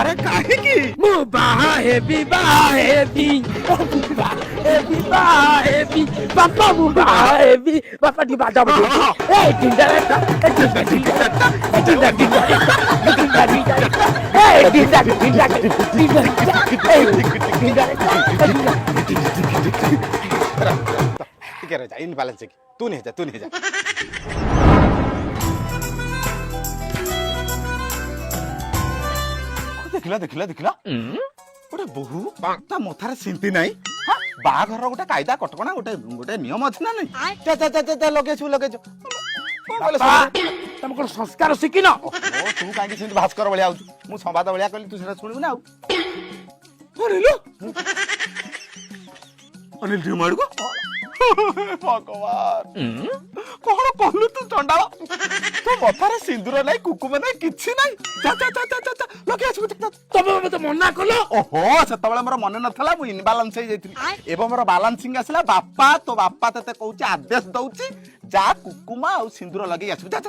अरे काहे की ठीक है जा इन बैलेंस की तू नहीं जा ଦେଖିଲା ଗୋଟେ ବୋହୁ ତା ମଥାରେ ସିନ୍ତି ନାହିଁ ବାହାଘରର ଗୋଟେ କାଇଦା କଟକଣା ଗୋଟେ ନିୟମ ଅଛି ନା ନାଇଁ ଲଗେଇଛୁ ତମେ କଣ ସଂସ୍କାର ଶିଖିନ? ତୁ କାହିଁକି ସେମିତି ଭାସ୍କର ଭଳିଆ ହଉଛୁ ମୁଁ ସମ୍ବାଦ ଭଳିଆ କହିଲି ତୁ ସେଟା ଶୁଣିବୁ ନା ଆଉ ଅନିଲ ଟିକେ ମାଡକୁ ଭଗବାନ କଣ କଲୁ ତୁ ଚଣ୍ଡାଳ ତୋ ମଥାରେ ସିନ୍ଦୁର ନାହିଁ କୁକୁମ ନାହିଁ କିଛି ନାହିଁ ଲଗେଇ ଆସିବୁ ତମେ ମତେ ମନା କଲ। ଓହୋ ସେତେବେଳେ ମୋର ମନେ ନଥିଲା ମୁଁ ଇନବାଲାନ୍ସ ହେଇଯାଇଥିଲି ଏବେ ମୋର ବାଲାନ୍ସିଂ ଆସିଲା ତୋ ବାପା ତତେ କହୁଛି ଆଦେଶ ଦଉଛି ଯା କୁକୁମା ଆଉ ସିନ୍ଦୁର ଲଗେଇ ଆସିବୁ ଯା